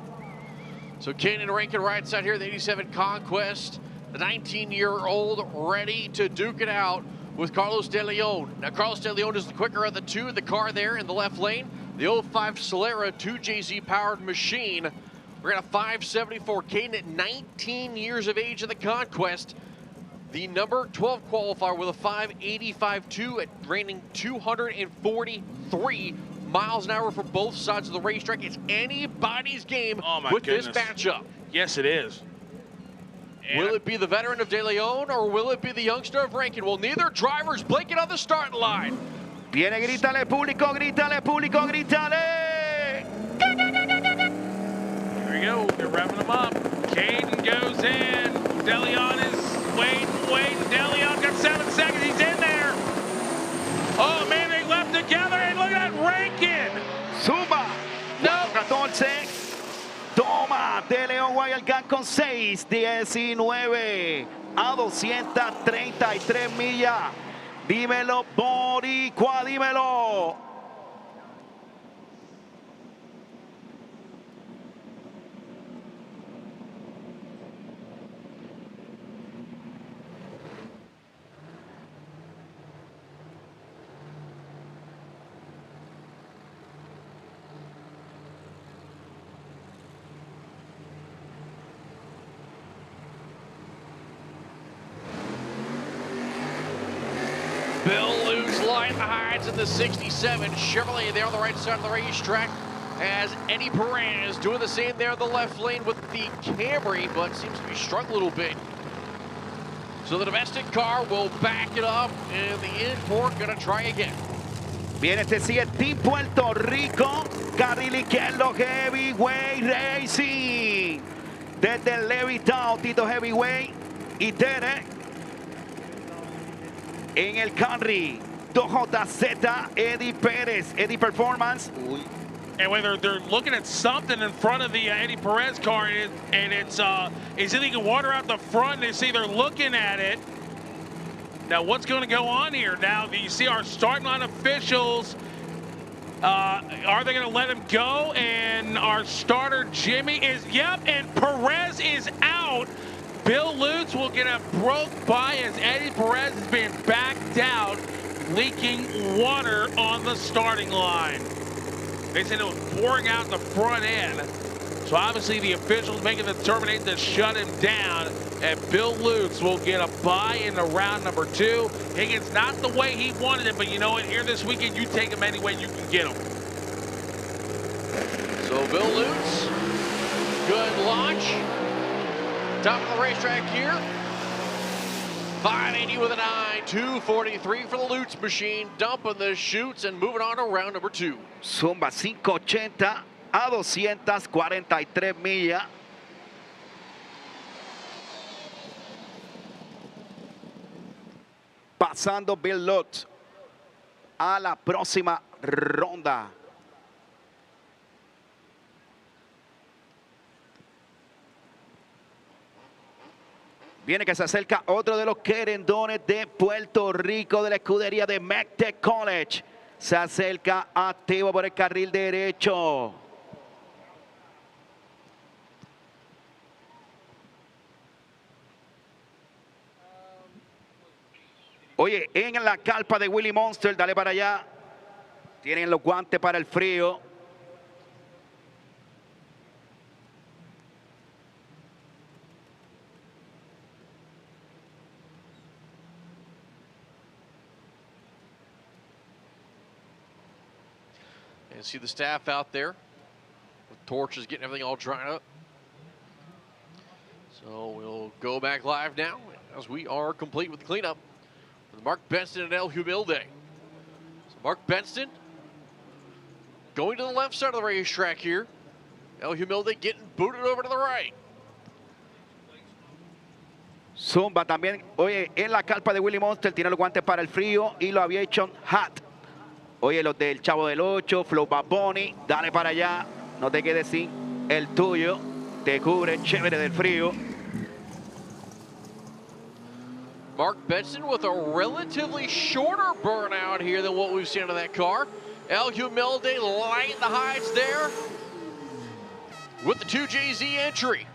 So Caden Rankin right side here, the 87 Conquest. The 19-year-old ready to duke it out with Carlos De Leon. Now, Carlos De Leon is the quicker of the two. The car there in the left lane. The 05 Solera 2JZ powered machine. We're at a 574. Caden at 19 years of age in the Conquest. The number 12 qualifier with a 585.2 at reigning 243 miles an hour for both sides of the racetrack. It's anybody's game with this matchup. Yes, it is. Will it be the veteran of De Leon or will it be the youngster of Rankin? Well, neither driver's blinking on the starting line. Viene, grítale público, grítale público, grítale. Here we go, they're revving them up. Caden goes in. De Leon is waiting. De Leon got 7 seconds, he's in there. Oh man, they left together, and look at that Rankin. Zumba. No. 14. Toma, De León Wildcard con 6.19 a 233 millas. Dímelo, Boricua, dímelo. Bill Luke's line hides in the 67 Chevrolet there on the right side of the racetrack, as Eddie Perez doing the same there in the left lane with the Camry, but seems to be struggling a little bit. So the domestic car will back it up, and the import gonna try again. Viene este sigue Team Puerto Rico, carril izquierdo Heavyweight Racing. Desde el Levittown, Tito Heavyweight y Tere. En el carry, 2JZ, Eddie Pérez, Eddie Performance. And whether they're looking at something in front of the Eddie Perez car, and it's leaking water out the front, they see they're looking at it. Now, what's going to go on here? Now, you see our starting line officials. Are they going to let him go? And our starter, Jimmy, is, yep, and Perez is out. Bill Lutz will get a broke by as Eddie Perez is being backed out, leaking water on the starting line. They said it was pouring out the front end. So obviously the officials making the determination to shut him down, and Bill Lutz will get a bye in the round number 2. Higgins, not the way he wanted it, but you know what? Here this weekend, you take him any way you can get him. So Bill Lutz, good launch. Top of the racetrack here. 580 with a 9, 243 for the Lutz machine, dumping the chutes and moving on to round number 2. Zumba 580 a 243 millas. Pasando Bill Lutz a la próxima ronda. Viene que se acerca otro de los querendones de Puerto Rico, de la escudería de MECTEC College. se acerca activo por el carril derecho. Oye, en la carpa de Willy Monster, dale para allá. Tienen los guantes para el frío. And see the staff out there with torches getting everything all dried up. So we'll go back live now as we are complete with the cleanup with Mark Benson and El Humilde. So Mark Benson going to the left side of the racetrack here. El Humilde getting booted over to the right. Zumba también, oye, en la carpa de Willy Monster tiene los guantes para el frío y los Aviation Hat. Oye, los del Chavo del 8, Flow Baboni, dale para allá, no te quedes sin el tuyo, te cubre chévere del frío. Mark Benson with a relatively shorter burnout here than what we've seen of that car. El Humilde lighting the hides there with the 2JZ entry.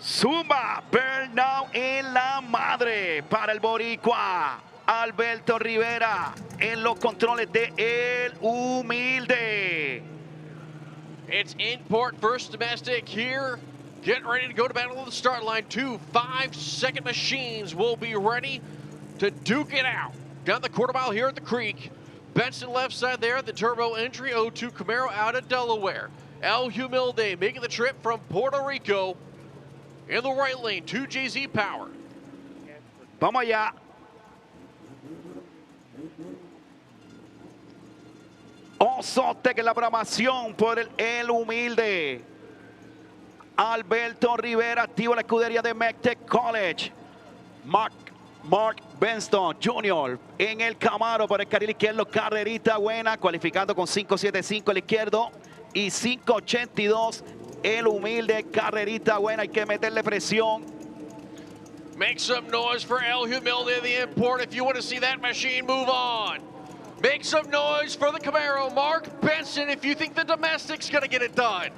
Zumba, burnout en la madre para el boricua. Alberto Rivera en los controles de El Humilde. It's import versus domestic here. Getting ready to go to battle on the start line. 2 5-second machines will be ready to duke it out. Down the quarter mile here at the creek. Benson left side there, the turbo entry. 02 Camaro out of Delaware. El Humilde making the trip from Puerto Rico. In the right lane, 2JZ Power. Vamos allá. Osotec en la programación por el Humilde. Alberto Rivera activo en la escudería de MECTEC College. Mark Benston Jr. en el Camaro por el carril izquierdo. Carrerita buena, cualificando con 5.75 el izquierdo y 5.82 el Humilde. Carrerita buena, hay que meterle presión. Make some noise for El Humilde, the import, if you want to see that machine move on. Make some noise for the Camaro, Mark Benson, if you think the domestic's going to get it done.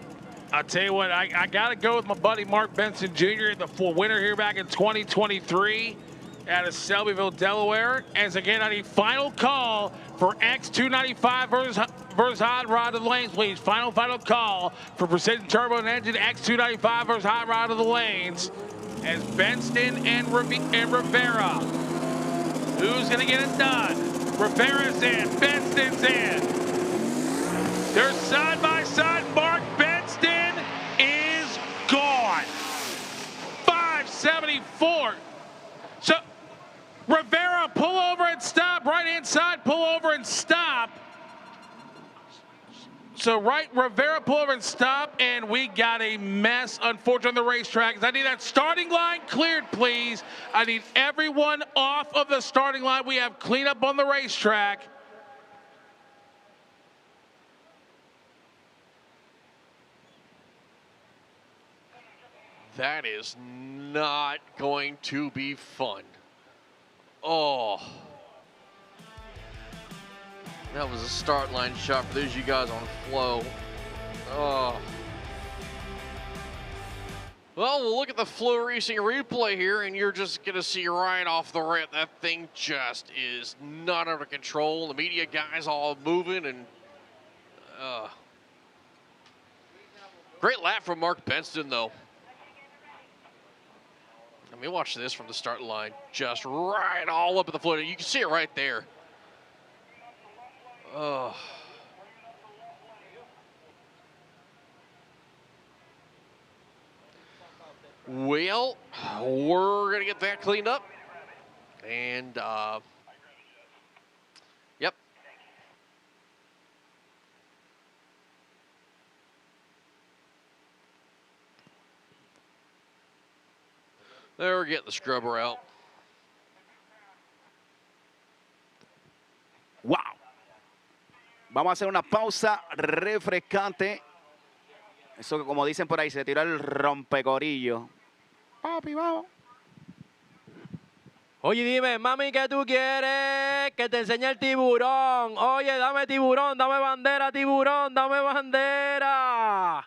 I'll tell you what, I got to go with my buddy Mark Benson Jr., the winner here back in 2023 out of Selbyville, Delaware. As again, I need final call for X295 versus Hot Rod of the Lanes, please. Final call for Precision Turbo and Engine X295 versus Hot Rod of the Lanes. As Benston and Rivera. Who's going to get it done? Rivera's in, Benston's in. They're side by side. Mark Benston is gone. 574. So Rivera, pull over and stop. Right hand side, pull over and stop. So Rivera, pull over and stop, and we got a mess, unfortunately, on the racetrack. I need that starting line cleared, please. I need everyone off of the starting line. We have cleanup on the racetrack. That is not going to be fun. Oh. That was a start line shot for those of you guys on flow. Oh. Well, we'll look at the FloRacing replay here, and you're just going to see right off the rip, that thing just is not under control. The media guys all moving, and great lap from Mark Benston, though. I mean, watch this from the start line. Just right all up at the floor. You can see it right there. Oh. Well, we're going to get that cleaned up. And, yep. There, we're getting the scrubber out. Wow. Vamos a hacer una pausa refrescante. Eso que como dicen por ahí, se tiró el rompecorillo. Papi, vamos. Oye, dime, mami, ¿qué tú quieres? Que te enseñe el tiburón. Oye, dame tiburón, dame bandera, tiburón, dame bandera.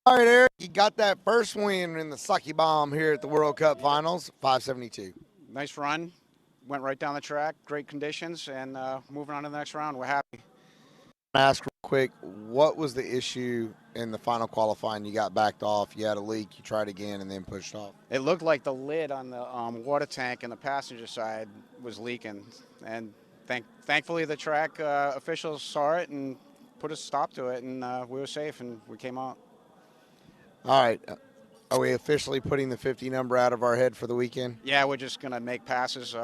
All right, Eric, you got that first win in the Sucky Bomb here at the World Cup Finals, 572. Nice run. Went right down the track, great conditions, and moving on to the next round. We're happy. Ask real quick, what was the issue in the final qualifying? You got backed off, you had a leak, you tried again, and then pushed off. It looked like the lid on the water tank in the passenger side was leaking, and thankfully the track officials saw it and put a stop to it, and we were safe, and we came out. All right. Are we officially putting the 50 number out of our head for the weekend? Yeah, we're just going to make passes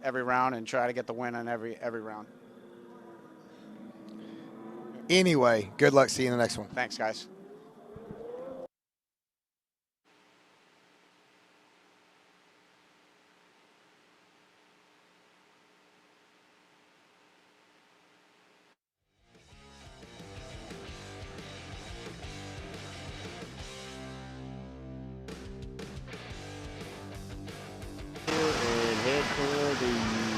every round and try to get the win on every round. Anyway, good luck. See you in the next one. Thanks, guys. And head for the